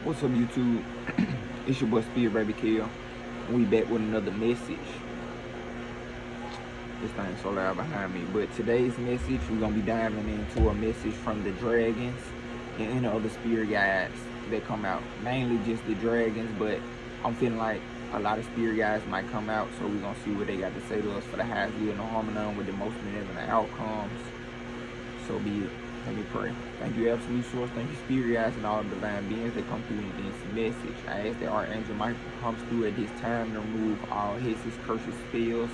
What's up, YouTube? It's your boy Spirit Baby Kill. We back with another message. This thing's so loud behind me. But today's message, we're gonna be diving into a message from the dragons and any other spirit guides that come out. Mainly just the dragons, but I'm feeling like a lot of spirit guides might come out, so we're gonna see what they got to say to us for the highest good and the harmony with the most benevolent outcomes. So be it. Let me pray. Thank you, Absolute Source. Thank you, Spirit Guides, and all the divine beings that come through in this message. I ask that Archangel Michael comes through at this time to remove all hisses, curses, spells,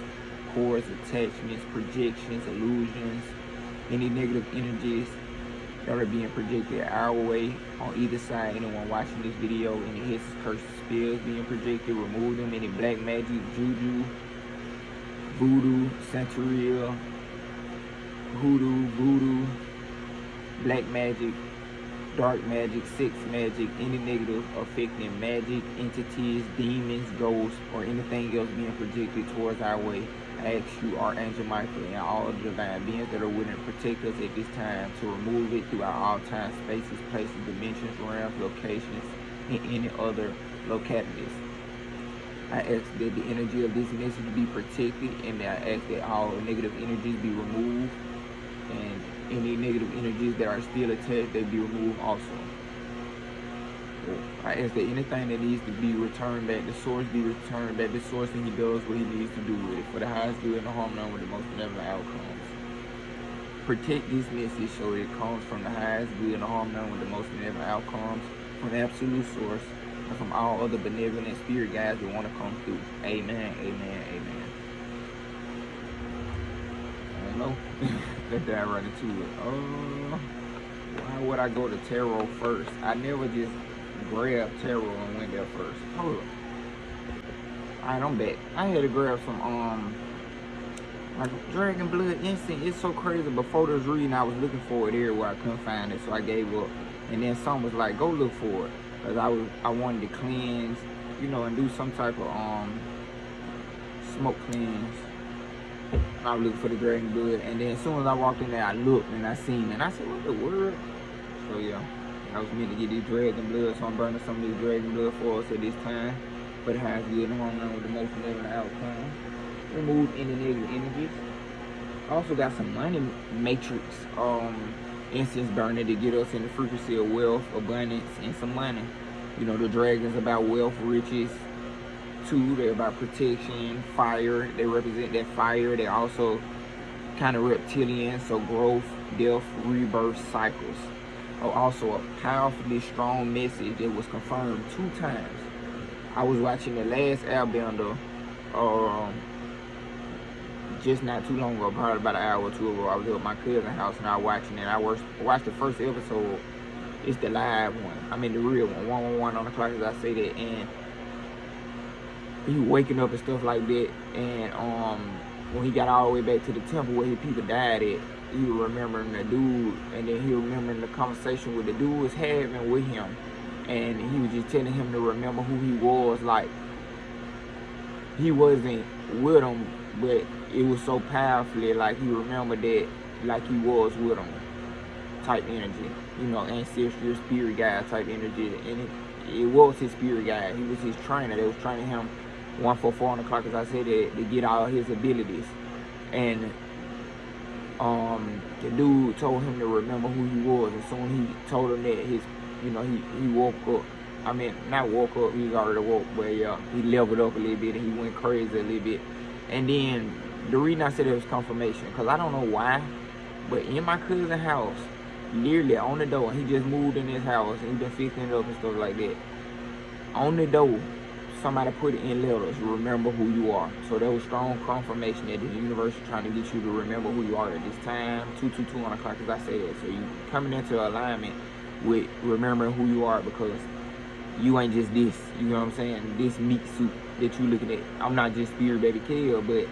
cords, attachments, projections, illusions, any negative energies that are being projected our way on either side. Anyone watching this video, any hisses, curses, spells being projected, remove them. Any black magic, juju, voodoo, santeria, hoodoo, voodoo, black magic, dark magic, sex magic, any negative affecting magic, entities, demons, ghosts, or anything else being projected towards our way. I ask you, Archangel Michael, and all the divine beings that are willing to protect us at this time to remove it throughout all time, spaces, places, dimensions, realms, locations, and any other localities. I ask that the energy of this message be protected, and I ask that all negative energies be removed, and any negative energies that are still attached, they be removed also. I ask that anything that needs to be returned back, the source be returned back, the source, and he does what he needs to do with it for the highest good and the harmony with the most benevolent outcomes. Protect this message so it comes from the highest good and the harmony with the most benevolent outcomes, from the absolute source, and from all other benevolent spirit guides that want to come through. Amen, amen, amen. I don't know. Let's dive right into it. Why would I go to tarot first? I never just grabbed tarot and went there first. Hold up. Alright, I'm back. I had to grab some like Dragon Blood Instinct. It's so crazy. Before this reading, I was looking for it everywhere. I couldn't find it, so I gave up. And then some was like, go look for it, cause I wanted to cleanse, you know, and do some type of smoke cleanse. I was looking for the Dragon Blood, and then as soon as I walked in there, I looked and I seen it, and I said, what the world? So yeah, I was meant to get these Dragon Blood, so I'm burning some of these Dragon Blood for us at this time. But it has good and harmony with the most benevolent outcome. Remove any negative energies. I also got some money matrix incense burning to get us in the frequency of wealth, abundance, and some money. You know, the dragons about wealth, riches. Two, they're about protection, fire. They represent that fire. They also kind of reptilian, so growth, death, rebirth cycles. Also a powerfully strong message that was confirmed 2 times. I was watching the last Airbender just not too long ago, probably about an hour or 2 ago. I was at my cousin's house and I was watching it. I watched the first episode. It's the live one. I mean the real one. 111 on the clock, as I say that. And he waking up and stuff like that, and when he got all the way back to the temple where his people died at, he was remembering the dude, and then he remembering the conversation with the dude was having with him, and he was just telling him to remember who he was. Like, he wasn't with him, but it was so powerfully like he remembered that like he was with him type energy, you know, ancestral spirit guide type energy. And it was his spirit guide. He was his trainer that was training him 144 on the clock, as I said, to get all his abilities. And the dude told him to remember who he was. And soon he told him that he woke up. I mean, not woke up, he was already woke, but yeah, he leveled up a little bit and he went crazy a little bit. And then the reason I said it was confirmation, because I don't know why, but in my cousin's house, literally on the door, he just moved in his house and he been fixing it up and stuff like that. On the door, somebody put it in letters, remember who you are. So there was strong confirmation that the universe is trying to get you to remember who you are at this time. 222 on the clock, as I say that. So you coming into alignment with remembering who you are, because you ain't just this, you know what I'm saying? This meat suit that you looking at. I'm not just Spirit Baby Kill, but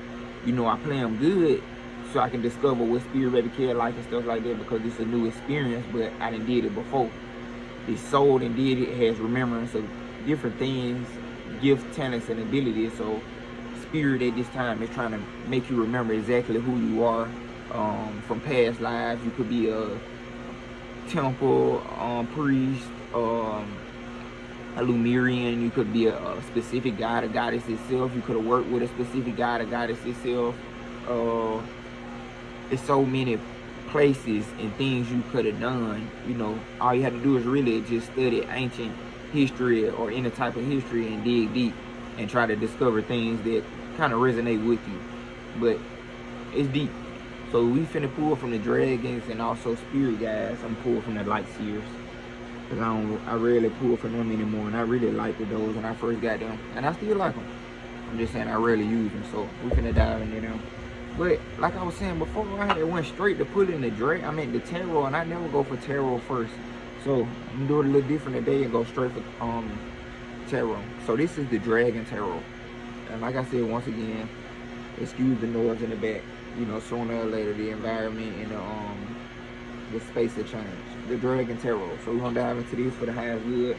you know, I play them good so I can discover what Spirit Baby Kill like and stuff like that, because it's a new experience, but I done did it before. The soul and did it, has remembrance of different things, gifts, talents, and abilities. So Spirit at this time is trying to make you remember exactly who you are from past lives. You could be a temple priest, a Lumerian. You could be a specific god or goddess itself. You could have worked with a specific god or goddess itself. It's so many places and things you could have done. You know, all you had to do is really just study ancient history or any type of history and dig deep and try to discover things that kind of resonate with you. But it's deep. So we finna pull from the dragons and also spirit guides. I'm pulling from the light seers, cause I rarely pull from them anymore, and I really liked those when I first got them, and I still like them. I'm just saying I rarely use them, so we finna dive into them. But like I was saying before, I had went straight to put in the the tarot, and I never go for tarot first. So I'm gonna do it a little different today and go straight for tarot. So this is the dragon tarot, and like I said once again, excuse the noise in the back. You know, sooner or later the environment and the space will change. The dragon tarot. So we're gonna dive into this for the highest good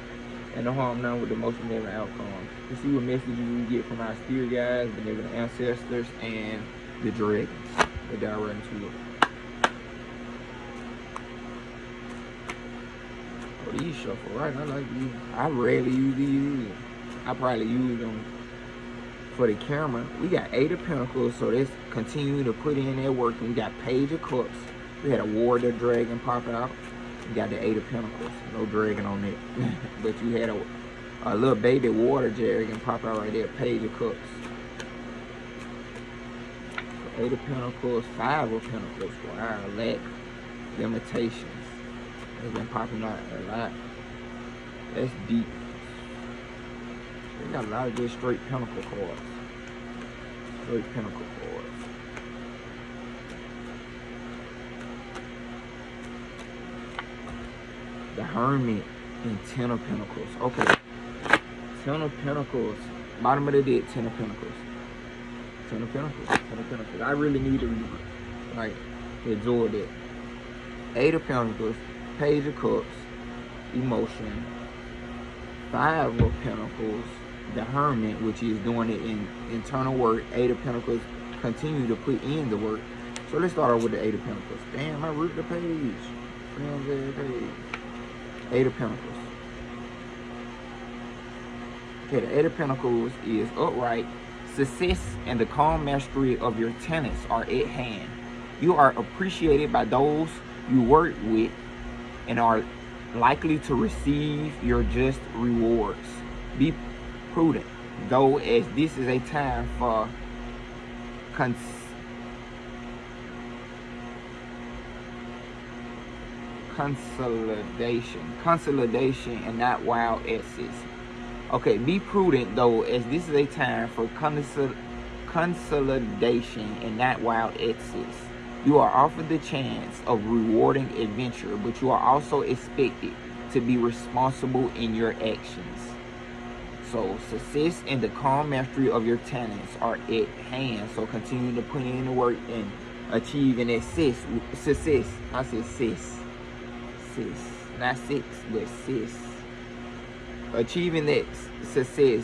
and the harm none with the most benevolent outcome. To see what messages we get from our spirit guides, benevolent ancestors, and the dragons. We'll dive right into it. Oh, these shuffle, right? I like these. I rarely use these. I probably use them for the camera. We got 8 of Pentacles, so let's continue to put in that work. We got Page of Cups. We had a Warrior Dragon pop out. We got the 8 of Pentacles. No dragon on it. But you had a little baby water dragon pop out right there. Page of Cups. So 8 of Pentacles, 5 of Pentacles. Wow, lack, limitations. It's been popping out a lot. That's deep. They got a lot of good straight pentacle cards. Straight pentacle cards. The Hermit and 10 of Pentacles. Okay. 10 of Pentacles. Bottom of the deck, 10 of Pentacles. 10 of Pentacles. 10 of Pentacles. I really need to absorb that. 8 of Pentacles. Page of Cups. Emotion. 5 of Pentacles. The Hermit, which is doing it in internal work. 8 of Pentacles, continue to put in the work. So let's start off with the 8 of Pentacles. Damn, I ripped the page. 8 of Pentacles. Okay, the 8 of Pentacles is upright. Success and the calm mastery of your tenants are at hand. You are appreciated by those you work with and are likely to receive your just rewards. Be prudent, though, as this is a time for consolidation and not wild excess. Okay, be prudent, though, as this is a time for consolidation and not wild excess. You are offered the chance of rewarding adventure, but you are also expected to be responsible in your actions. So success and the calm mastery of your talents are at hand. So continue to put in the work and achieving that success. I said sis. Not six, but sis. Achieving that success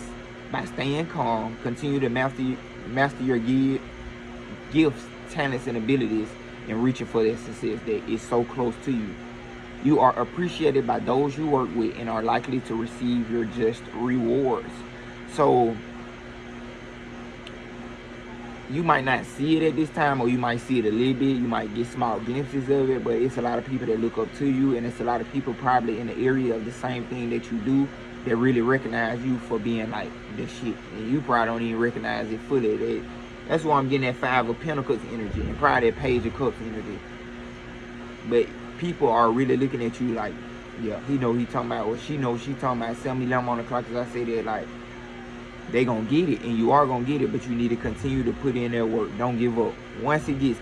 by staying calm. Continue to master your gifts, talents, and abilities, and reaching for that success that is so close to you. You are appreciated by those you work with and are likely to receive your just rewards. So you might not see it at this time, or you might see it a little bit. You might get small glimpses of it, but it's a lot of people that look up to you, and it's a lot of people probably in the area of the same thing that you do that really recognize you for being like the shit. And you probably don't even recognize it fully. That's why I'm getting that 5 of Pentacles energy and probably that Page of Cups energy. But people are really looking at you like, yeah, he know he talking about, or she knows she talking about. 7-11 on the clock, as I say that, like, they gonna get it, and you are gonna get it, but you need to continue to put in that work. Don't give up. Once it gets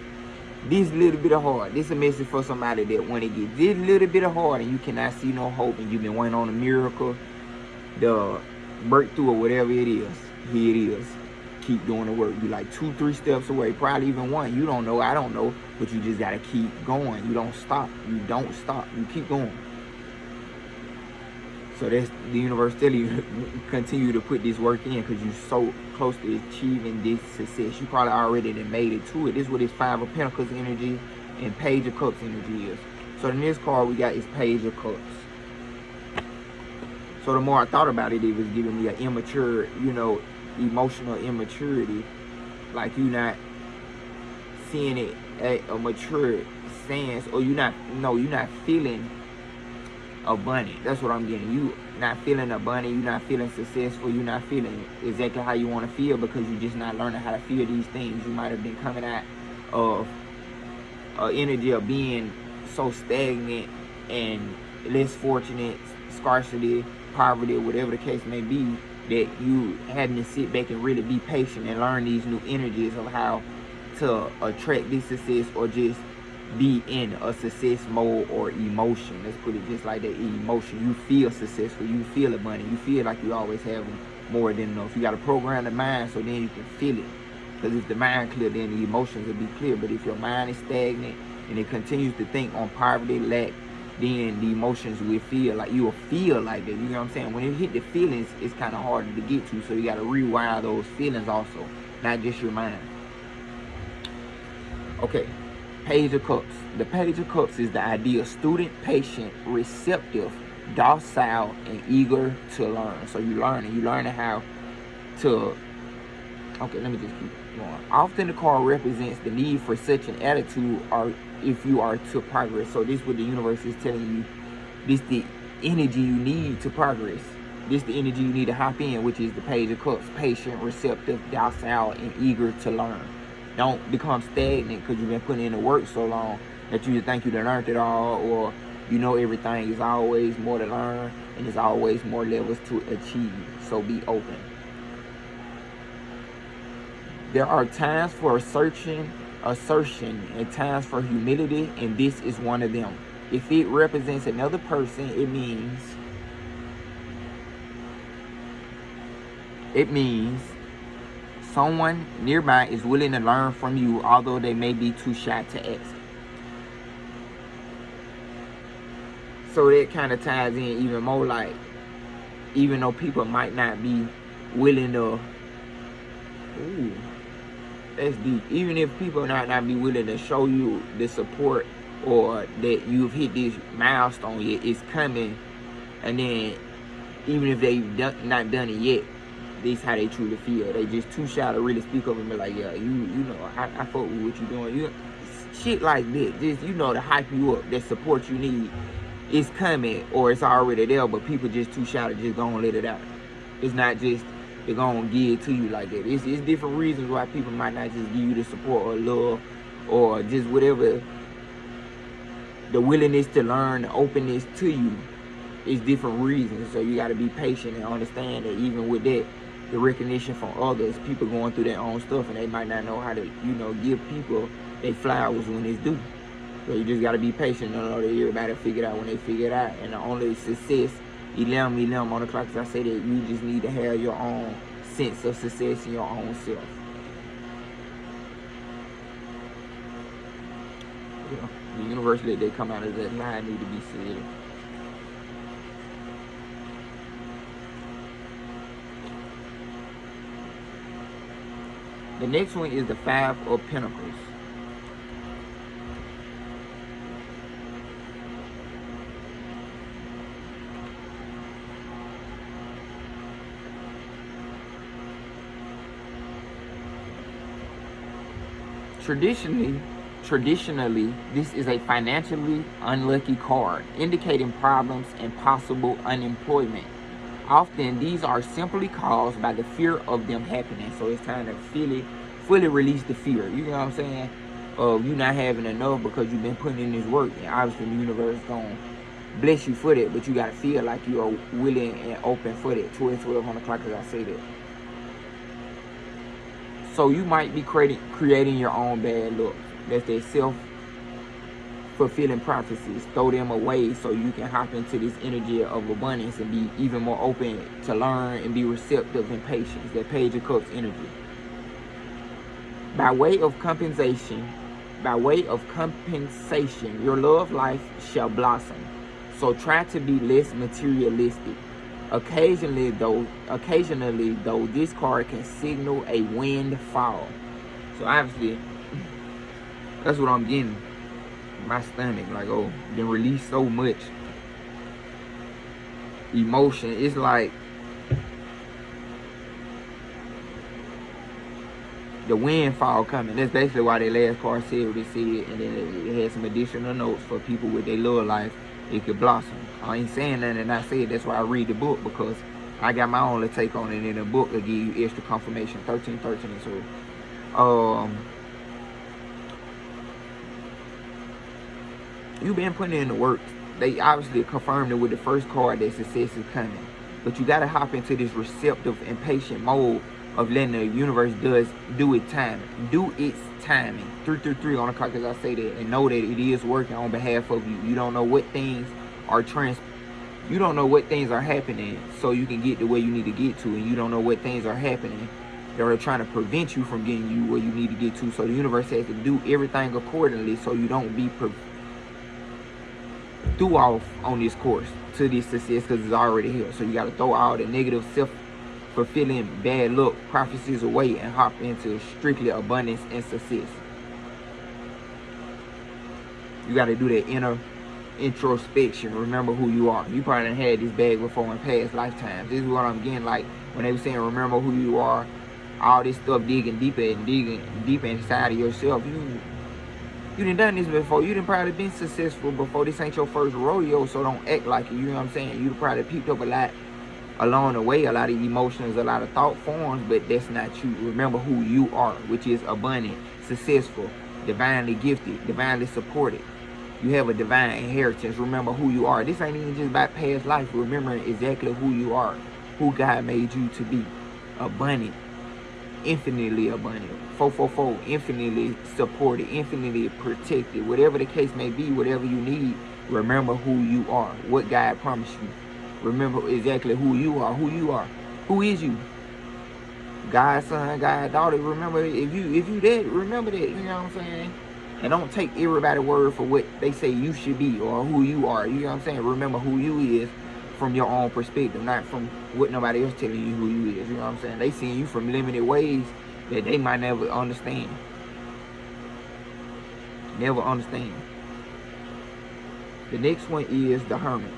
this little bit of hard, this is a message for somebody that when it gets this little bit of hard and you cannot see no hope and you've been waiting on a miracle, the breakthrough or whatever it is, here it is. Keep doing the work. You like 2-3 steps away, probably even 1. You don't know, I don't know, but you just gotta keep going. You don't stop. You don't stop. You keep going. So that's the universe telling you, continue to put this work in, because you're so close to achieving this success. You probably already done made it to it. This is what this 5 of Pentacles energy and Page of Cups energy is. So the next card we got is Page of Cups. So the more I thought about it, it was giving me an immature, emotional immaturity. Like you not seeing it at a mature stance, or you're not feeling abundant. That's what I'm getting. You not feeling abundant, you're not feeling successful, you're not feeling exactly how you want to feel, because you're just not learning how to feel these things. You might have been coming out of energy of being so stagnant and less fortunate, scarcity, poverty, whatever the case may be, that you having to sit back and really be patient and learn these new energies of how to attract this success, or just be in a success mode or emotion. Let's put it just like that. Emotion. You feel successful, you feel abundant, you feel like you always have more than enough. You got to program the mind so then you can feel it. Because if the mind clear, then the emotions will be clear. But if your mind is stagnant and it continues to think on poverty, lack, then the emotions will feel like, you will feel like that. You know what I'm saying? When it hit the feelings, it's kind of harder to get to. So you got to rewire those feelings also, not just your mind. Okay, Page of Cups. The Page of Cups is the ideal student, patient, receptive, docile, and eager to learn. So you're learning how to, okay, let me just keep going. Often the card represents the need for such an attitude, or if you are to progress. So this is what the universe is telling you. This the energy you need to progress. This the energy you need to hop in, which is the Page of Cups. Patient, receptive, docile, and eager to learn. Don't become stagnant because you've been putting in the work so long that you think you done learned it all, or you know everything. Is always more to learn, and there's always more levels to achieve. So be open. There are times for assertion, and times for humility, and this is one of them. If it represents another person, it means someone nearby is willing to learn from you, although they may be too shy to ask. So that kind of ties in even more, like, even though people might not be willing to, ooh, that's deep. Even if people might not be willing to show you the support, or that you've hit this milestone yet, it's coming, and then even if they've not done it yet, this is how they truly feel. They just too shy to really speak up and be like, yeah, you know, I fuck with what you're doing. Shit like this, just, to hype you up, that support you need is coming, or it's already there, but people just too shy to just go and let it out. It's not just they're gonna give it to you like that. It's different reasons why people might not just give you the support or love, or just whatever. The willingness to learn, the openness to you, is different reasons. So you got to be patient and understand that even with that, the recognition from others, people going through their own stuff, and they might not know how to, give people their flowers when it's due. So you just got to be patient and know that everybody figure it out when they figure it out. And the only success, Elam on the clock, as I say, that you just need to have your own sense of success in your own self. The universe let that come out as that lie need to be said. The next one is the Five of Pentacles. Traditionally, this is a financially unlucky card, indicating problems and possible unemployment. Often, these are simply caused by the fear of them happening. So it's time to fully release the fear. You know what I'm saying? Of you not having enough because you've been putting in this work. And obviously, the universe is going to bless you for that, but you got to feel like you are willing and open for that. 12 on the clock, as I say that. So you might be creating your own bad luck. That's their self-fulfilling prophecies. Throw them away so you can hop into this energy of abundance and be even more open to learn and be receptive and patient. That Page of Cups energy. By way of compensation, your love life shall blossom. So try to be less materialistic. Occasionally though, this card can signal a windfall. So obviously, that's what I'm getting. My stomach, like, oh, been released so much. emotion. It's like the windfall coming. That's basically why that last card said what it said, and then it had some additional notes for people with their love life. It could blossom. I ain't saying nothing and I said that's why I read the book, because I got my own little take on it, in the book will give you extra confirmation. 1313 so you've been putting in the work. They obviously confirmed it with the first card that success is coming. But you gotta hop into this receptive and patient mode of letting the universe do its timing. Do its timing. 333 on the clock as I say that, and know that it is working on behalf of you. You don't know what things are you don't know what things are happening so you can get to where you need to get to, and you don't know what things are happening that are trying to prevent you from getting you where you need to get to. So the universe has to do everything accordingly so you don't be threw off on this course to this success, because it's already here. So you got to throw all the negative self-fulfilling bad luck prophecies away and hop into strictly abundance and success. You got to do that inner introspection. Remember who you are. You probably had this bag before in past lifetimes. This is what I'm getting, like when they were saying remember who you are, all this stuff digging deeper and digging deeper inside of yourself. You done this before. You done probably been successful before. This ain't your first rodeo, so don't act like it. You know what I'm saying? You probably picked up a lot along the way, a lot of emotions, a lot of thought forms, but that's not you. Remember who you are, which is abundant, successful, divinely gifted, divinely supported. You have a divine inheritance. Remember who you are. This ain't even just about past life. Remembering exactly who you are, who God made you to be. Abundant, infinitely abundant. 444, infinitely supported, infinitely protected. Whatever the case may be, whatever you need, remember who you are, what God promised you. Remember exactly who you are. Who is you? God's son, God's daughter. Remember, if you dead, remember that. You know what I'm saying? And don't take everybody's word for what they say you should be or who you are. You know what I'm saying? Remember who you is from your own perspective, not from what nobody else telling you who you is. You know what I'm saying? They seeing you from limited ways that they might never understand. Never understand. The next one is the Hermit.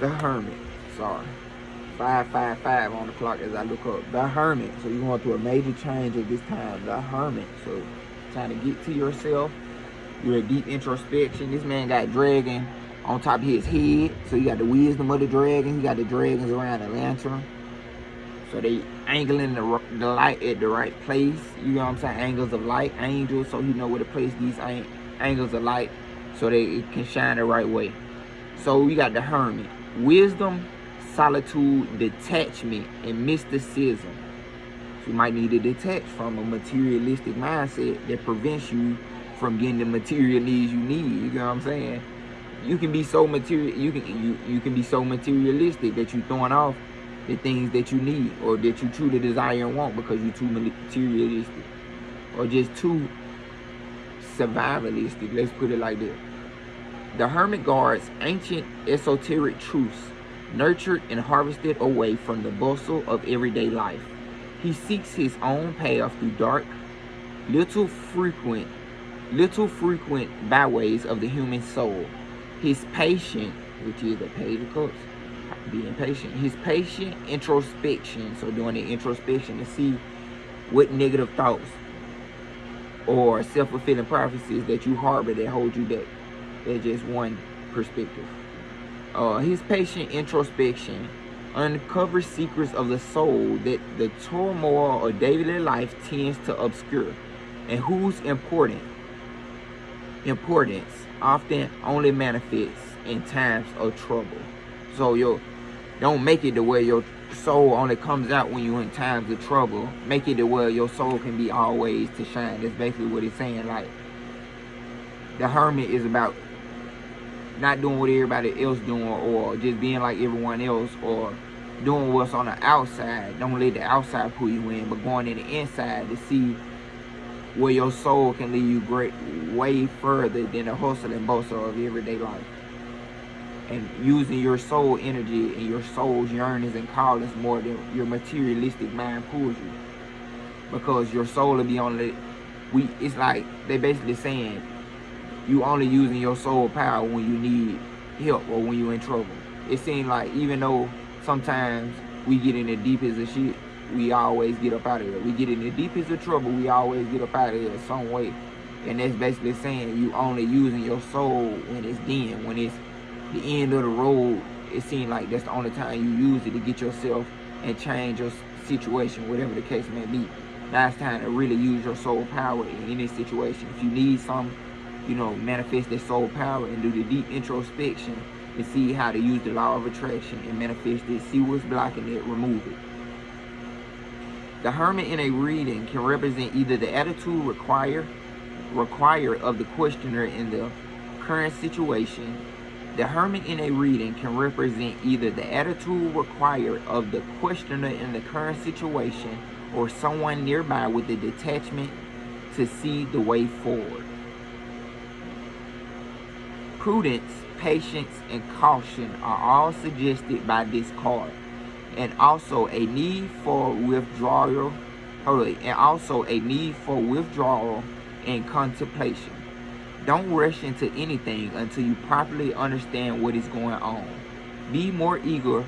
The Hermit. Sorry. 555 on the clock as I look up. The Hermit. So you're going through a major change at this time. The Hermit. So trying to get to yourself. You're a deep introspection. This man got dragon on top of his head. So you got the wisdom of the dragon. You got the dragons around the lantern. So they angling the light at the right place. You know what I'm saying? Angles of light. Angels. So you know where to place these angles of light so they can shine the right way. So we got the Hermit. Wisdom, solitude, detachment, and mysticism. So you might need to detach from a materialistic mindset that prevents you from getting the material needs you need. You know what I'm saying? You can be so you can be so materialistic that you're throwing off the things that you need or that you truly desire and want because you're too materialistic or just too survivalistic. Let's put it like that. The Hermit guards ancient esoteric truths, nurtured and harvested away from the bustle of everyday life. He seeks his own path through dark, little frequent byways of the human soul. His patient, which is the Page of Cups, being patient. His patient introspection, so doing the introspection to see what negative thoughts or self-fulfilling prophecies that you harbor that hold you back. That's just one perspective. His patient introspection uncovers secrets of the soul that the turmoil of daily life tends to obscure, and whose importance often only manifests in times of trouble. So don't make it to where your soul only comes out when you're in times of trouble. Make it to where your soul can be always to shine. That's basically what it's saying. Like, the Hermit is about not doing what everybody else doing, or just being like everyone else, or doing what's on the outside. Don't let the outside pull you in, but going in the inside to see where your soul can lead you great way further than the hustle and bustle of everyday life. And using your soul energy and your soul's yearnings and callings more than your materialistic mind pulls you. Because your soul will be on the it's like they basically saying you only using your soul power when you need help or when you're in trouble. It seems like even though sometimes we get in the deepest of shit, we always get up out of it. We get in the deepest of trouble, we always get up out of it some way. And that's basically saying you only using your soul when it's dim, when it's the end of the road. It seems like that's the only time you use it to get yourself and change your situation, whatever the case may be. Now it's time to really use your soul power in any situation. If you need some, manifest that soul power and do the deep introspection and see how to use the law of attraction and manifest it, see what's blocking it, remove it. The hermit in a reading can represent either the attitude required of the questioner in the current situation. The hermit in a reading can represent either the attitude required of the questioner in the current situation or someone nearby with a detachment to see the way forward. Prudence, patience, and caution are all suggested by this card, and also a need for withdrawal. And contemplation. Don't rush into anything until you properly understand what is going on. Be more eager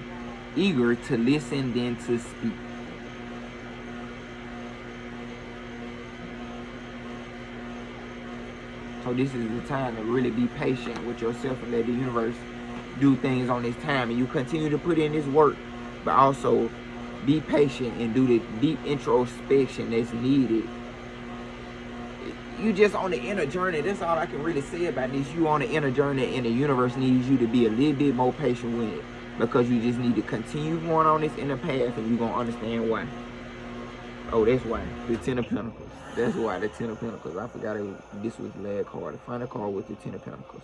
to listen than to speak. So this is the time to really be patient with yourself and let the universe do things on this time. And you continue to put in this work, but also be patient and do the deep introspection that's needed. You just on the inner journey. That's all I can really say about this. You on the inner journey, and the universe needs you to be a little bit more patient with it, because you just need to continue going on this inner path, and you're going to understand why. Oh, that's why. The Ten of Pentacles. That's why, the Ten of Pentacles. I forgot this was the last card. The final card with the Ten of Pentacles.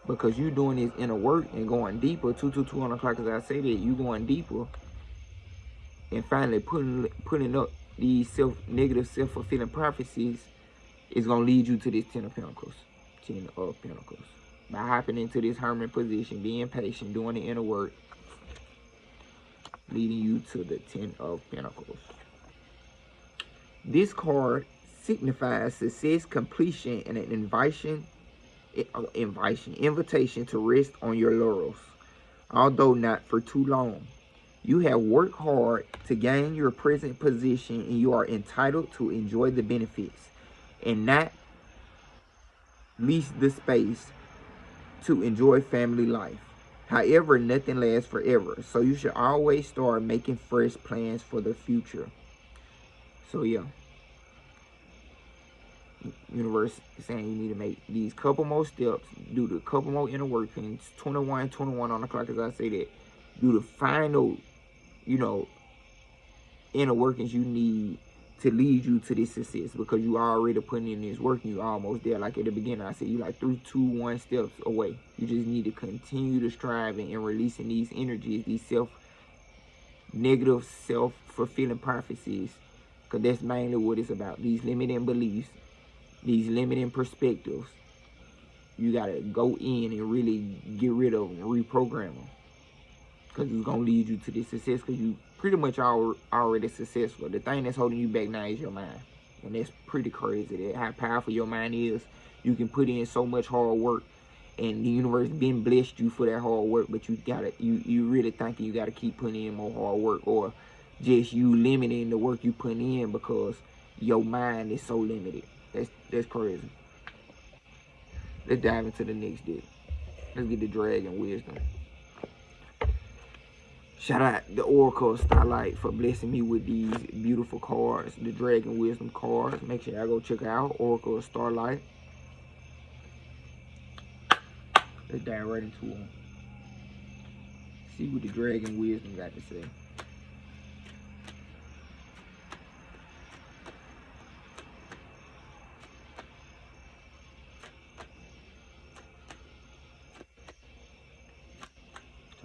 Because you doing this inner work and going deeper. 222 on the clock, as I say that, you going deeper. And finally putting up these negative self-fulfilling prophecies is going to lead you to this Ten of Pentacles. Ten of Pentacles. By hopping into this hermit position, being patient, doing the inner work, leading you to the Ten of Pentacles. This card signifies success, completion, and an invitation to rest on your laurels, although not for too long. You have worked hard to gain your present position, and you are entitled to enjoy the benefits and not lease the space to enjoy family life. However, nothing lasts forever, so you should always start making fresh plans for the future. So yeah, universe is saying you need to make these couple more steps, do the couple more inner workings. 21 on the clock, as I say that. Do the final, inner workings you need to lead you to this success, because you already putting in this work and you almost there. Like at the beginning, I said you like 3, 2, 1 steps away. You just need to continue to strive and releasing these energies, these negative self-fulfilling prophecies, because that's mainly what it's about. These limiting beliefs, these limiting perspectives, you got to go in and really get rid of them and reprogram them, because it's going to lead you to this success, because you pretty much already successful. The thing that's holding you back now is your mind, and that's pretty crazy. That how powerful your mind is. You can put in so much hard work, and the universe been blessed you for that hard work, but you really thinking you got to keep putting in more hard work, or just you limiting the work you put in because your mind is so limited. That's crazy. Let's dive into the next deck. Let's get the Dragon Wisdom. Shout out the Oracle Starlight for blessing me with these beautiful cards, the Dragon Wisdom cards. Make sure y'all go check out Oracle Starlight. Let's dive right into them. See what the Dragon Wisdom got to say.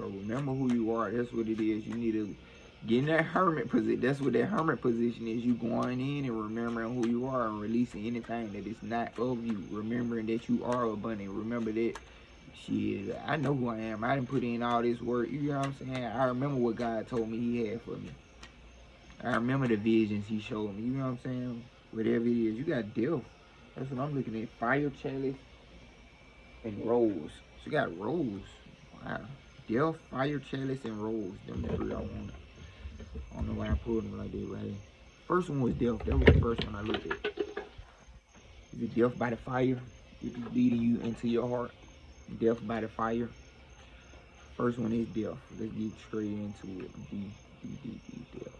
remember who you are. That's what it is. You need to get in that hermit position. That's what that hermit position is. You going in and remembering who you are and releasing anything that is not of you. Remembering that you are abundant. Remember that, shit, I know who I am. I didn't put in all this work. You know what I'm saying? I remember what God told me He had for me. I remember the visions He showed me. You know what I'm saying? Whatever it is. You got death. That's what I'm looking at. Fire, chalice, and rose. So you got rose. Wow. Death, fire, chalice, and rose. Them the three I wanted. I don't know why I pulled them like that, right? First one was death. That was the first one I looked at. Is it death by the fire? It is leading you into your heart. Death by the fire. First one is death. Let's get straight into it. D, death.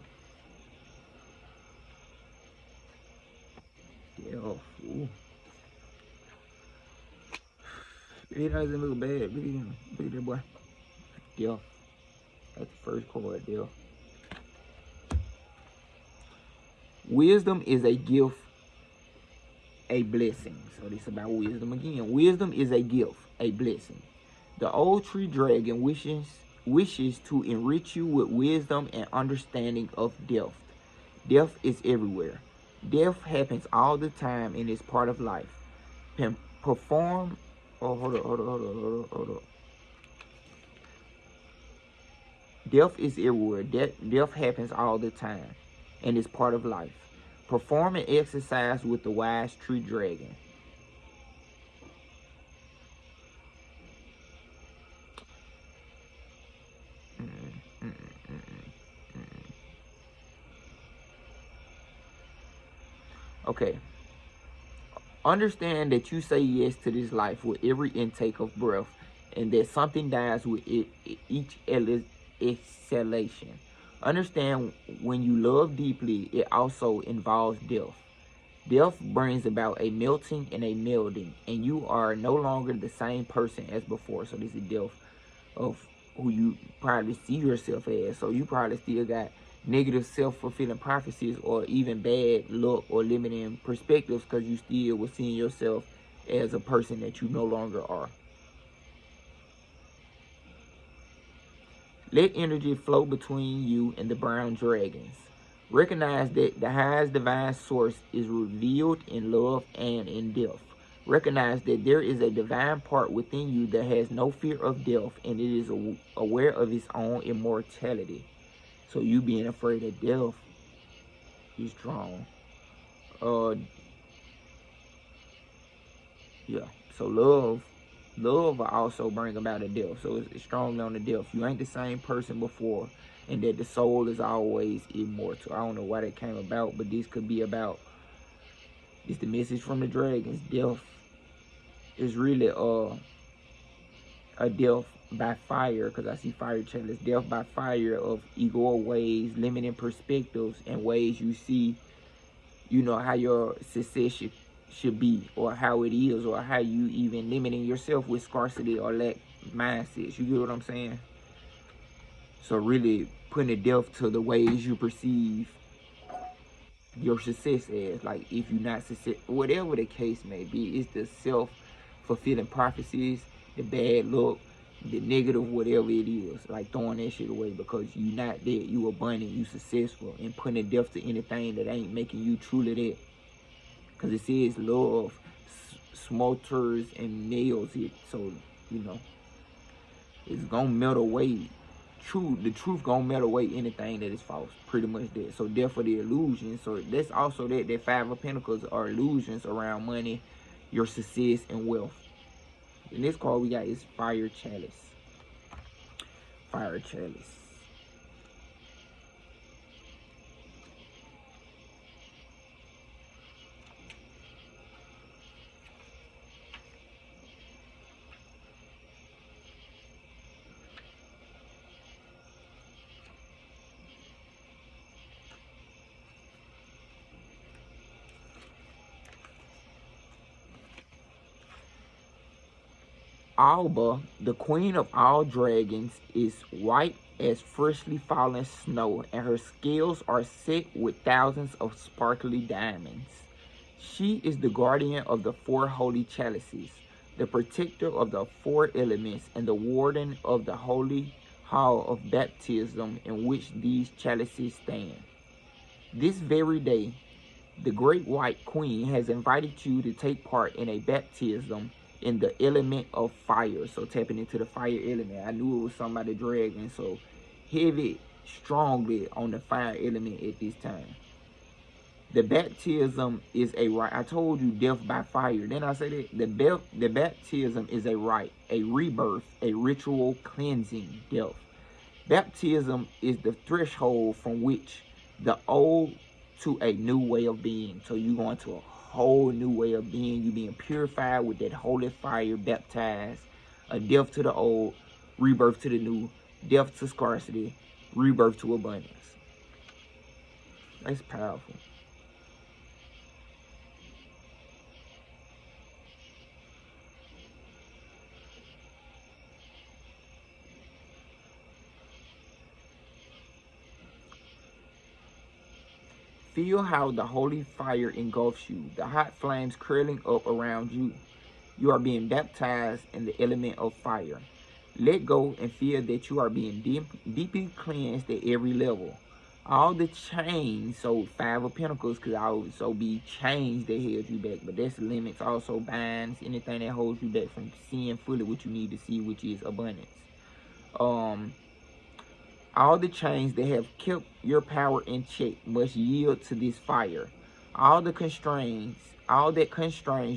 Death. Ooh. It doesn't look bad. Look at him. Look at that boy. Death. That's the first card, death. Wisdom is a gift, a blessing. So this is about wisdom again. Wisdom is a gift, a blessing. The old tree dragon wishes to enrich you with wisdom and understanding of death. Death is everywhere. Death happens all the time and is part of life. Hold up. Death is everywhere. Death happens all the time and is part of life. Perform and exercise with the wise tree dragon. Okay. Understand that you say yes to this life with every intake of breath, and that something dies with each exhalation. Understand when you love deeply, it also involves death. Death brings about a melting and a melding, and you are no longer the same person as before. So this is death of who you probably see yourself as. So you probably still got negative self-fulfilling prophecies or even bad luck or limiting perspectives because you still were seeing yourself as a person that you no longer are. Let energy flow between you and the brown dragons. Recognize that the highest divine source is revealed in love and in death. Recognize that there is a divine part within you that has no fear of death and it is aware of its own immortality. So you being afraid of death is strong. Yeah. So love will also bring about a death. So it's strongly on the death. You ain't the same person before, and that the soul is always immortal. I don't know why that came about, but this could be about. It's the message from the dragons. Death is really a death by fire, because I see fire chalice. Death by fire of ego ways, limiting perspectives, and ways you see, you know, how your success should be, or how it is, or how you even limiting yourself with scarcity or lack mindsets. You get what I'm saying? So really putting a death to the ways you perceive your success as. Like if you're not success, whatever the case may be, it's the self-fulfilling prophecies, the bad luck, the negative, whatever it is, like throwing that shit away because you not there, you abundant, you successful, and putting a death to anything that ain't making you truly there. Because it says love smolders and nails it, so you know it's gonna melt away. The truth gonna melt away anything that is false, pretty much that. So therefore the illusion. So that's also that Five of Pentacles are illusions around money, your success, and wealth. And this card we got is Fire Chalice. Fire Chalice. Alba, the queen of all dragons, is white as freshly fallen snow, and her scales are set with thousands of sparkly diamonds. She is the guardian of the four holy chalices, the protector of the four elements, and the warden of the holy hall of baptism in which these chalices stand. This very day, the Great White Queen has invited you to take part in a baptism in the element of fire. So tapping into the fire element. I knew it was something about the dragon, so heavy, strongly on the fire element at this time. The baptism is a rite. I told you death by fire. Then I said it. The baptism is a rite, a rebirth, a ritual cleansing death. Baptism is the threshold from which the old to a new way of being. So you going to a whole new way of being. You being purified with that holy fire, baptized. A death to the old, rebirth to the new, death to scarcity, rebirth to abundance. That's powerful. Feel how the holy fire engulfs you, the hot flames curling up around you. You are being baptized in the element of fire. Let go and feel that you are being deeply cleansed at every level. All the chains, so Five of Pentacles could also be chains that held you back, but that's limits, also binds, anything that holds you back from seeing fully what you need to see, which is abundance. All the chains that have kept your power in check must yield to this fire. All that constrains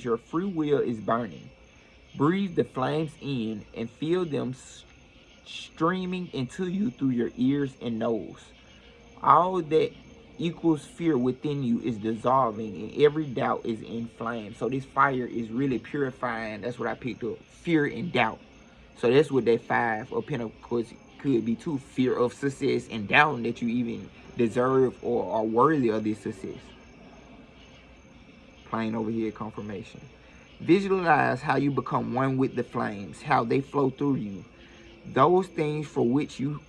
your free will is burning. Breathe the flames in and feel them streaming into you through your ears and nose. All that equals fear within you is dissolving and every doubt is in flames. So this fire is really purifying. That's what I picked up. Fear and doubt. So that's what that Five of Pentacles could be too. Fear of success and doubting that you even deserve or are worthy of this success. Plain over here, confirmation. Visualize how you become one with the flames, how they flow through you. Those things for which you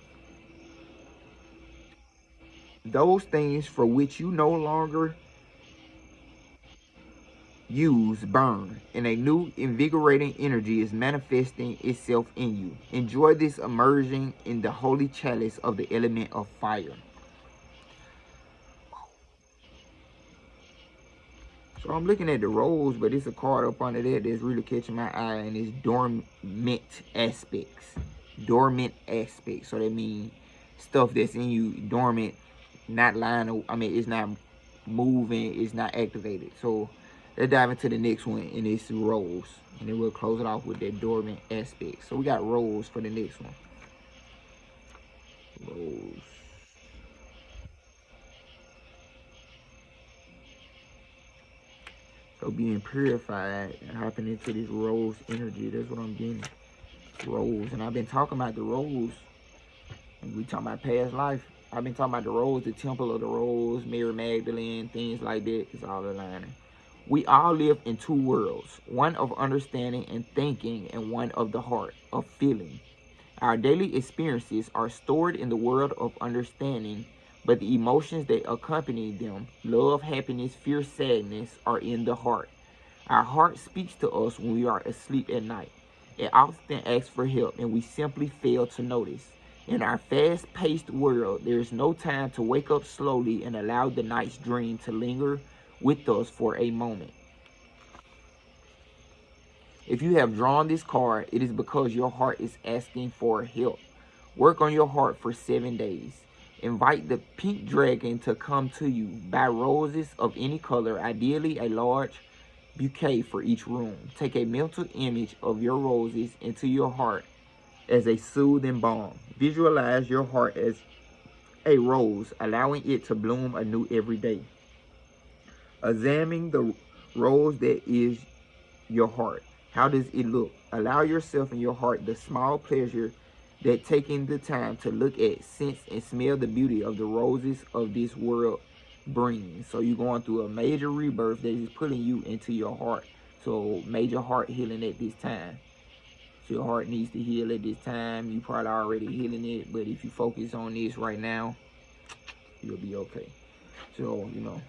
no longer use burn, and a new invigorating energy is manifesting itself in you. Enjoy this immersion in the holy chalice of the element of fire. So I'm looking at the rose, but it's a card up under there that's really catching my eye, and it's dormant aspects. Dormant aspects. So that means stuff that's in you dormant, not lying. I mean, it's not moving, it's not activated. So let's dive into the next one, and it's rose. And then we'll close it off with that dormant aspect. So we got rose for the next one. Rose. So being purified and hopping into this rose energy, that's what I'm getting. Rose. And I've been talking about the rose. And we talking about past life. I've been talking about the rose, the temple of the rose, Mary Magdalene, things like that. It's all aligning. We all live in two worlds, one of understanding and thinking and one of the heart, of feeling. Our daily experiences are stored in the world of understanding, but the emotions that accompany them, love, happiness, fear, sadness, are in the heart. Our heart speaks to us when we are asleep at night. It often asks for help, and we simply fail to notice. In our fast-paced world, there is no time to wake up slowly and allow the night's dream to linger with us for a moment. If you have drawn this card, it is because your heart is asking for help. Work on your heart for 7 days. Invite the pink dragon to come to you. Buy roses of any color, ideally a large bouquet for each room. Take a mental image of your roses into your heart as a soothing balm. Visualize your heart as a rose, allowing it to bloom anew every day. Examine the rose that is your heart. How does it look? Allow yourself in your heart the small pleasure that taking the time to look at, sense, and smell the beauty of the roses of this world brings. So you're going through a major rebirth that is putting you into your heart. So major heart healing at this time. So your heart needs to heal at this time. You probably already healing it, but if you focus on this right now, you'll be okay. So, you know,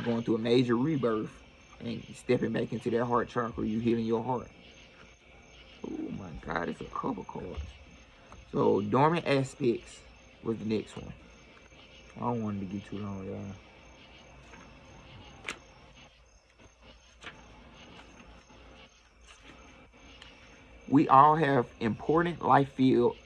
going through a major rebirth and stepping back into that heart chakra, you healing your heart. Oh my God, it's a couple cards. So dormant aspects was the next one. I don't want it to get too long, y'all. We all have important light field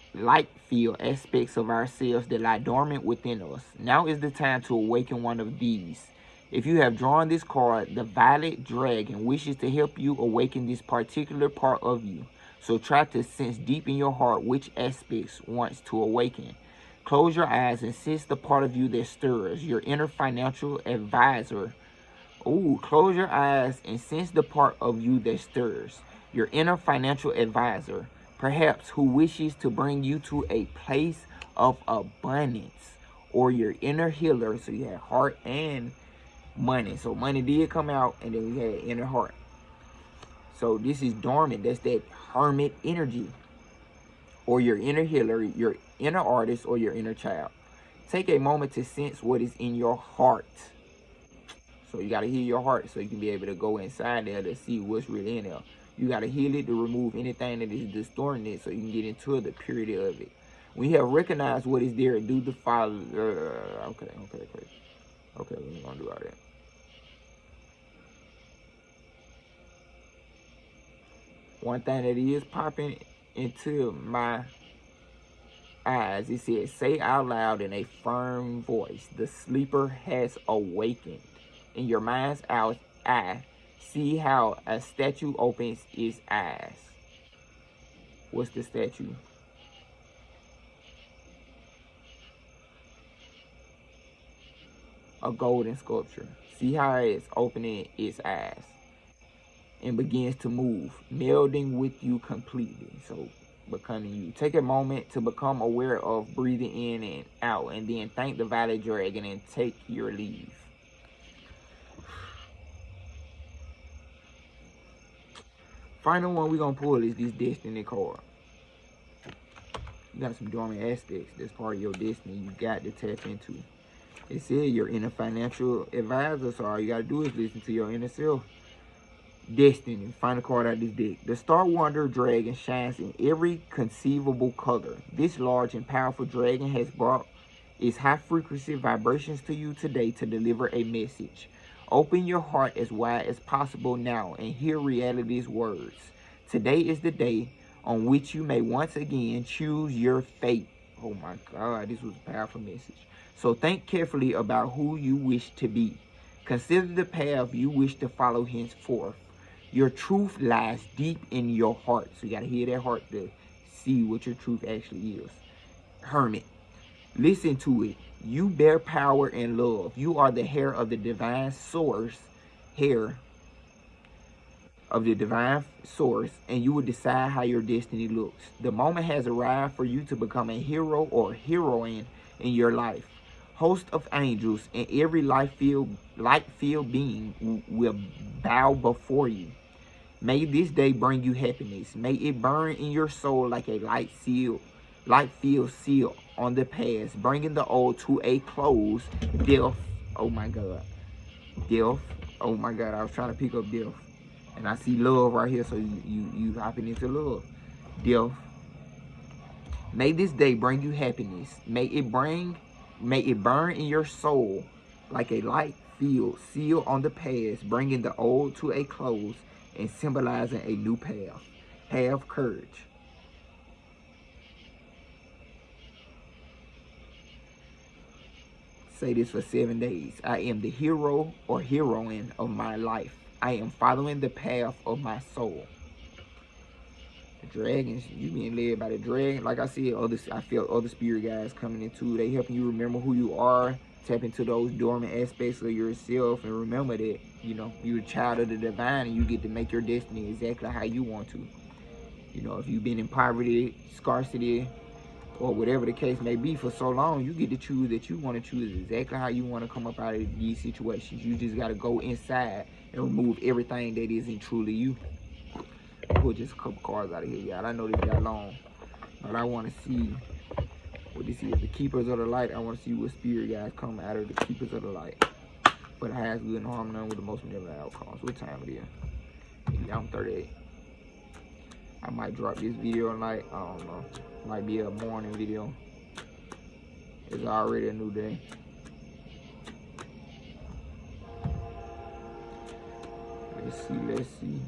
aspects of ourselves that lie dormant within us. Now is the time to awaken one of these. If you have drawn this card, the Violet Dragon wishes to help you awaken this particular part of you. So try to sense deep in your heart which aspects wants to awaken. Close your eyes and sense the part of you that stirs, your inner financial advisor. Ooh, close your eyes and sense the part of you that stirs, your inner financial advisor, perhaps who wishes to bring you to a place of abundance, or your inner healer. So you had heart and money. So money did come out, and then we had inner heart. So this is dormant. That's that hermit energy, or your inner healer, your inner artist, or your inner child. Take a moment to sense what is in your heart. So you got to heal your heart so you can be able to go inside there to see what's really in there. You got to heal it to remove anything that is distorting it so you can get into the purity of it. When you have recognized what is there, do the follow. Okay, we ain't going to do all that. One thing that is popping into my eyes, it says, say out loud in a firm voice, the sleeper has awakened. In your mind's eye, see how a statue opens its eyes. What's the statue? A golden sculpture. See how it's opening its eyes and begins to move, melding with you completely. So becoming you. Take a moment to become aware of breathing in and out, and then thank the Violet Dragon and take your leave. Final one we're going to pull is this Destiny card. You got some dormant aspects that's part of your destiny you got to tap into. It said your inner financial advisor, so all you got to do is listen to your inner self. Destiny, final card out of this deck. The Star Wanderer Dragon shines in every conceivable color. This large and powerful dragon has brought its high frequency vibrations to you today to deliver a message. Open your heart as wide as possible now and hear reality's words. Today is the day on which you may once again choose your fate. Oh my God, this was a powerful message. So think carefully about who you wish to be. Consider the path you wish to follow henceforth. Your truth lies deep in your heart. So you got to hear that heart to see what your truth actually is. Hermit, listen to it. You bear power and love. You are the hair of the divine source, hair of the divine source, and you will decide how your destiny looks. The moment has arrived for you to become a hero or heroine in your life. Host of angels and every light-filled being will bow before you. May this day bring you happiness. May it burn in your soul like a light-filled seal on the past, bringing the old to a close. Death, oh my God. Death, oh my God, I was trying to pick up death. And I see love right here, so you hopping into love. Death. May this day bring you happiness. May it burn in your soul like a light-filled seal on the past, bringing the old to a close and symbolizing a new path. Have courage. Say this for 7 days. I am the hero or heroine of my life. I am following the path of my soul. The dragons, you being led by the dragon. Like I said, I feel other spirit guys coming into. They helping you remember who you are. Tap into those dormant aspects of yourself and remember that, you know, you're a child of the divine and you get to make your destiny exactly how you want to. You know, if you've been in poverty, scarcity, or whatever the case may be for so long, you get to choose that you want to choose exactly how you want to come up out of these situations. You just got to go inside and remove everything that isn't truly you. Pull just a couple cards out of here, y'all. I know this got long, but I want to see what this is. The Keepers of the Light. I want to see what spirit guys come out of the Keepers of the Light. For the highest good and harmony with the most benevolent outcomes. What time it is? Yeah, I'm 38. I might drop this video tonight. I don't know. Might be a morning video. It's already a new day. Let's see.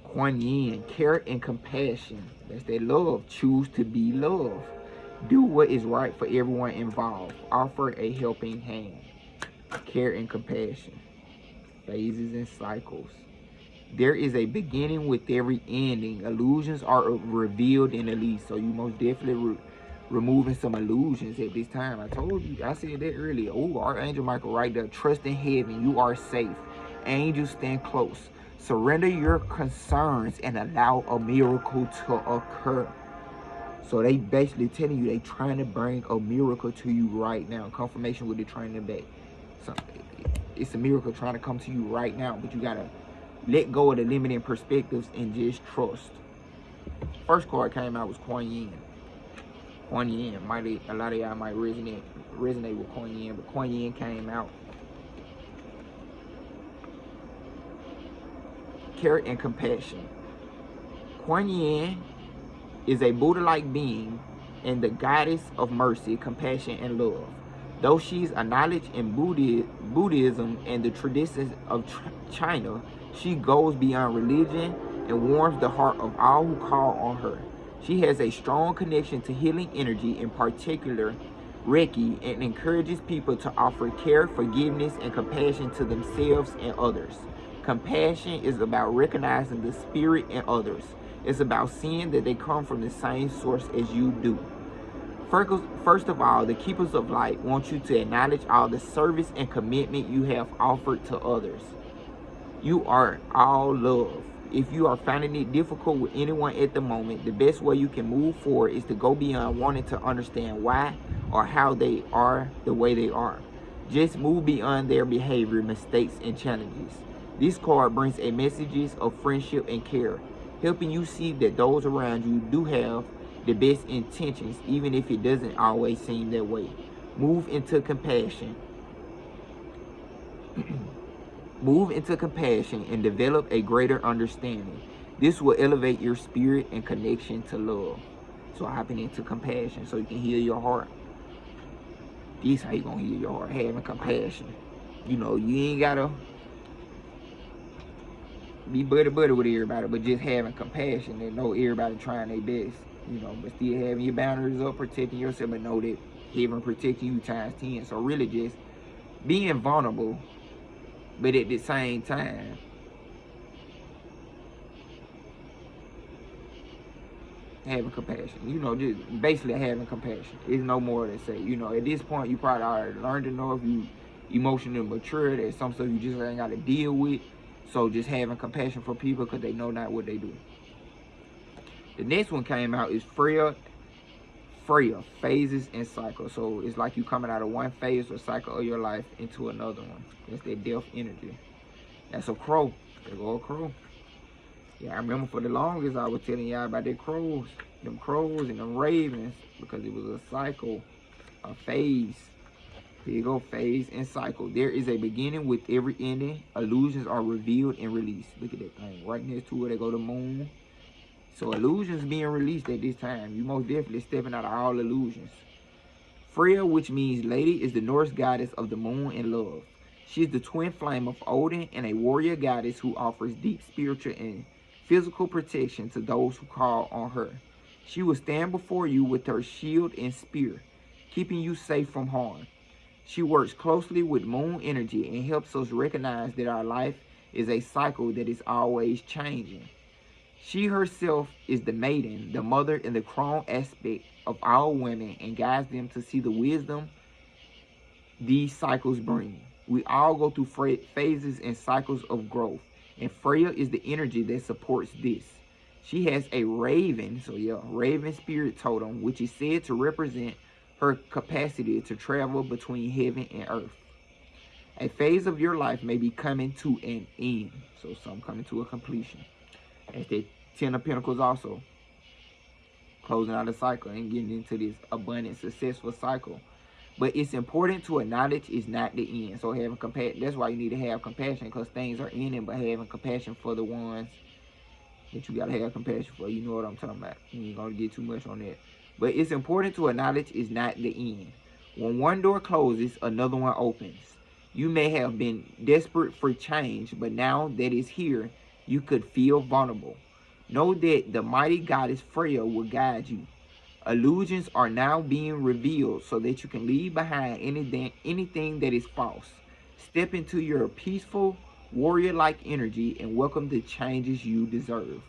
Kuan Yin, care and compassion. That's that love. Choose to be love. Do what is right for everyone involved. Offer a helping hand. Care and compassion. Phases and cycles. There is a beginning with every ending. Illusions are revealed and released. So you most definitely removing some illusions at this time. I told you, I said that earlier. Oh, Archangel Michael right there. Trust in heaven. You are safe. Angels stand close. Surrender your concerns and allow a miracle to occur. So they basically telling you they trying to bring a miracle to you right now. Confirmation with the training back. So it's a miracle trying to come to you right now, but you gotta let go of the limiting perspectives and just trust. First card came out was Kuan Yin. Kuan Yin, a lot of y'all might resonate with Kuan Yin, but Kuan Yin came out. Care and compassion. Kuan Yin is a Buddha-like being and the goddess of mercy, compassion, and love. Though she's acknowledged in Buddhism and the traditions of China, she goes beyond religion and warms the heart of all who call on her. She has a strong connection to healing energy, in particular Reiki, and encourages people to offer care, forgiveness, and compassion to themselves and others. Compassion is about recognizing the spirit in others. It's about seeing that they come from the same source as you do. First of all, the Keepers of Light want you to acknowledge all the service and commitment you have offered to others. You are all love. If you are finding it difficult with anyone at the moment, the best way you can move forward is to go beyond wanting to understand why or how they are the way they are. Just move beyond their behavior, mistakes, and challenges. This card brings a messages of friendship and care, helping you see that those around you do have the best intentions, even if it doesn't always seem that way. Move into compassion. Move into compassion and develop a greater understanding. This will elevate your spirit and connection to love. So hopping into compassion so you can heal your heart. This how you gonna heal your heart, having compassion. You know, you ain't gotta be buddy with everybody, but just having compassion and know everybody trying their best. You know, but still having your boundaries up, protecting yourself, but know that heaven protecting you times 10. So really just being vulnerable, but at the same time, having compassion. You know, just basically having compassion. There's no more to say. You know, at this point, you probably already learned enough. You emotionally mature. There's some stuff you just ain't got to deal with. So just having compassion for people because they know not what they do. The next one came out is Freya, phases and cycles. So it's like you coming out of one phase or cycle of your life into another one. That's that death energy. That's a crow. There go a crow. Yeah, I remember for the longest I was telling y'all about them crows and them ravens, because it was a cycle, a phase. Here you go, phase and cycle. There is a beginning with every ending. Illusions are revealed and released. Look at that thing. Right next to it, they go the moon. So illusions being released at this time. You most definitely stepping out of all illusions. Freya, which means lady, is the Norse goddess of the moon and love. She is the twin flame of Odin and a warrior goddess who offers deep spiritual and physical protection to those who call on her. She will stand before you with her shield and spear, keeping you safe from harm. She works closely with moon energy and helps us recognize that our life is a cycle that is always changing. She herself is the maiden, the mother, and the crown aspect of all women, and guides them to see the wisdom these cycles bring. We all go through phases and cycles of growth, and Freya is the energy that supports this. She has a raven, so yeah, raven spirit totem, which is said to represent her capacity to travel between heaven and earth. A phase of your life may be coming to an end, so some coming to a completion. As the Ten of Pentacles also, closing out a cycle and getting into this abundant, successful cycle. But it's important to acknowledge it's not the end. So having compassion, that's why you need to have compassion, because things are ending, but having compassion for the ones that you gotta have compassion for. You know what I'm talking about. You ain't gonna get too much on that. But it's important to acknowledge it's not the end. When one door closes, another one opens. You may have been desperate for change, but now that it's here, you could feel vulnerable. Know that the mighty goddess Freya will guide you. Illusions are now being revealed so that you can leave behind anything that is false. Step into your peaceful, warrior-like energy and welcome the changes you deserve.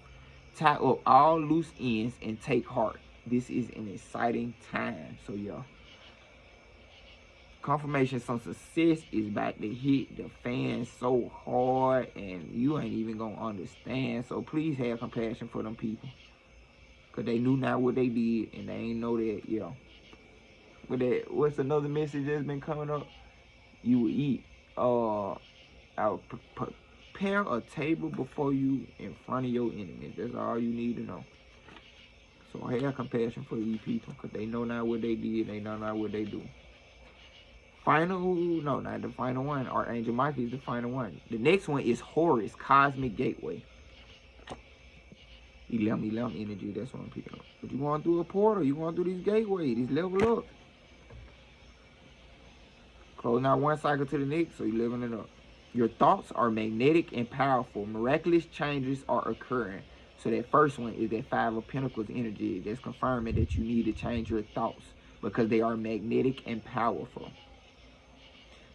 Tie up all loose ends and take heart. This is an exciting time. So yeah, confirmation some success is about to hit the fan so hard and you ain't even gonna understand. So please have compassion for them people. Cause they knew not what they did and they ain't know that, yeah. But that, what's another message that's been coming up? You will eat. I'll prepare a table before you in front of your enemies. That's all you need to know. So have compassion for these people, cause they know not what they did. They know not what they do. Final, no, not the final one. Archangel Michael is the final one. The next one is Horus, Cosmic Gateway. 11 energy, that's what I'm picking up. But you going through a portal, you going through this gateway, this level up. Closing out one cycle to the next, so you're leveling it up. Your thoughts are magnetic and powerful. Miraculous changes are occurring. So that first one is that Five of Pentacles energy. That's confirming that you need to change your thoughts because they are magnetic and powerful.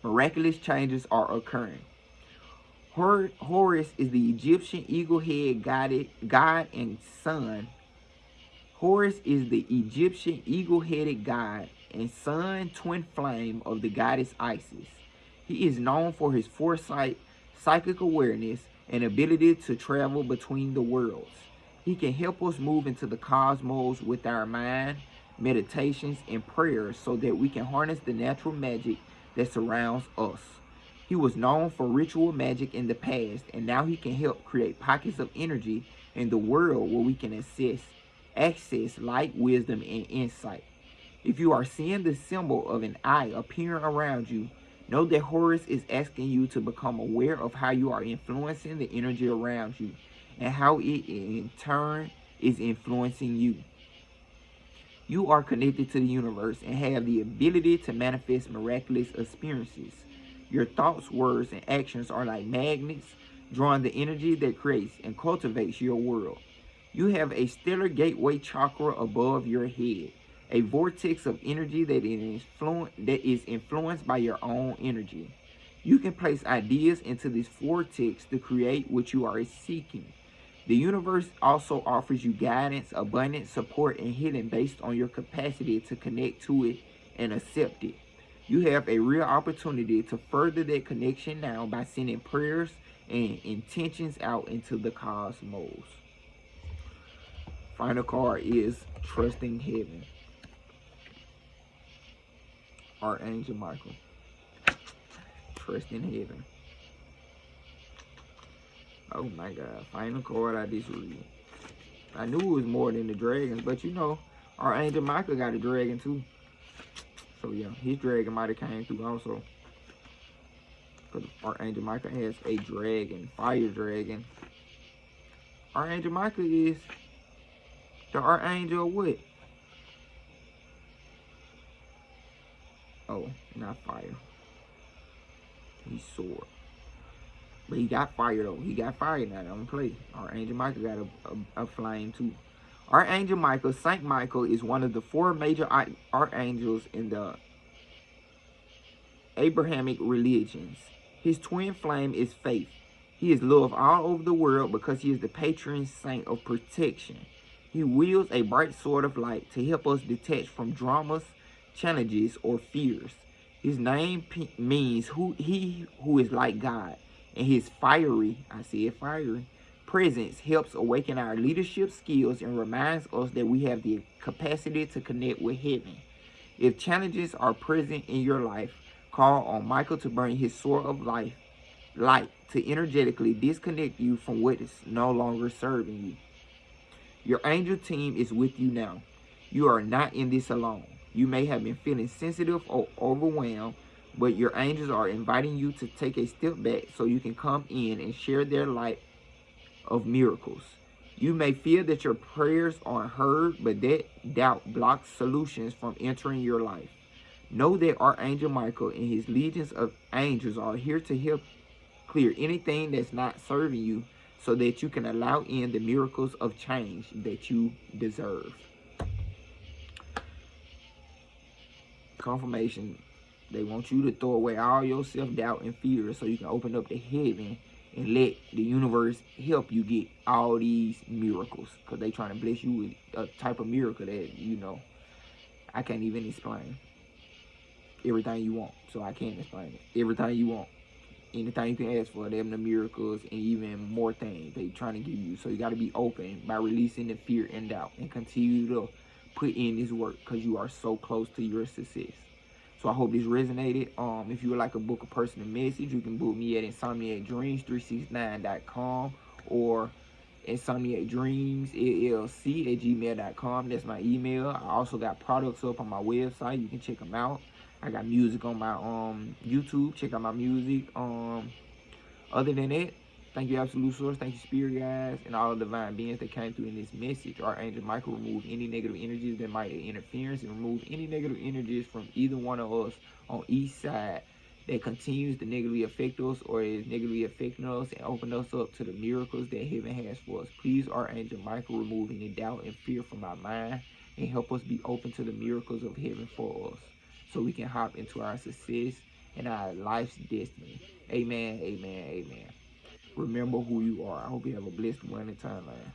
Miraculous changes are occurring. Horus is the Egyptian eagle-head god and sun. Horus is the Egyptian eagle-headed god and sun twin flame of the goddess Isis. He is known for his foresight, psychic awareness, and ability to travel between the worlds. He can help us move into the cosmos with our mind, meditations, and prayers so that we can harness the natural magic that surrounds us. He was known for ritual magic in the past, and now he can help create pockets of energy in the world where we can access light, wisdom, and insight. If you are seeing the symbol of an eye appearing around you, know that Horus is asking you to become aware of how you are influencing the energy around you and how it in turn is influencing you. You are connected to the universe and have the ability to manifest miraculous experiences. Your thoughts, words, and actions are like magnets, drawing the energy that creates and cultivates your world. You have a stellar gateway chakra above your head, a vortex of energy that is influenced by your own energy. You can place ideas into this vortex to create what you are seeking. The universe also offers you guidance, abundance, support, and healing based on your capacity to connect to it and accept it. You have a real opportunity to further that connection now by sending prayers and intentions out into the cosmos. Final card is Trusting Heaven. Archangel Michael. Trusting Heaven. Oh my God. Final card I just read. I knew it was more than the dragons, but you know, Archangel Michael got a dragon too. So yeah, his dragon might have came through also. Because Archangel Michael has a dragon, fire dragon. Archangel Michael is the Archangel of what? Oh, not fire. He's sword. But he got fire though. He got fire now. Don't play. Archangel Michael got a flame too. Archangel Michael, Saint Michael, is one of the 4 major archangels in the Abrahamic religions. His twin flame is faith. He is loved all over the world because he is the patron saint of protection. He wields a bright sword of light to help us detach from dramas, challenges, or fears. His name means he who is like God, and his fiery, I said fiery, presence helps awaken our leadership skills and reminds us that we have the capacity to connect with heaven. If challenges are present in your life, call on Michael to bring his sword of light to energetically disconnect you from what is no longer serving you. Your angel team is with you now. You are not in this alone. You may have been feeling sensitive or overwhelmed, but your angels are inviting you to take a step back so you can come in and share their light of miracles. You may feel that your prayers aren't heard, but that doubt blocks solutions from entering your life. Know that Archangel Michael and his legions of angels are here to help clear anything that's not serving you so that you can allow in the miracles of change that you deserve. Confirmation. They want you to throw away all your self-doubt and fear so you can open up the heaven and let the universe help you get all these miracles, because they trying to bless you with a type of miracle that, you know, I can't even explain. Everything you want, so I can't explain it. Everything you want, anything you can ask for, them the miracles and even more things they trying to give you. So you got to be open by releasing the fear and doubt and continue to put in this work, because you are so close to your success. So I hope this resonated. If you would like to book a personal message, you can book me at insomniacdreams369.com or insomniacdreamsllc@gmail.com. That's my email. I also got products up on my website. You can check them out. I got music on my YouTube. Check out my music. Other than that, thank you, Absolute Source. Thank you, Spirit Guides, and all the divine beings that came through in this message. Archangel Michael, remove any negative energies that might interference and remove any negative energies from either one of us on each side that continues to negatively affect us or is negatively affecting us, and open us up to the miracles that heaven has for us. Please, Archangel Michael, remove any doubt and fear from our mind and help us be open to the miracles of heaven for us so we can hop into our success and our life's destiny. Amen, amen, amen. Remember who you are. I hope you have a blessed one in timeline.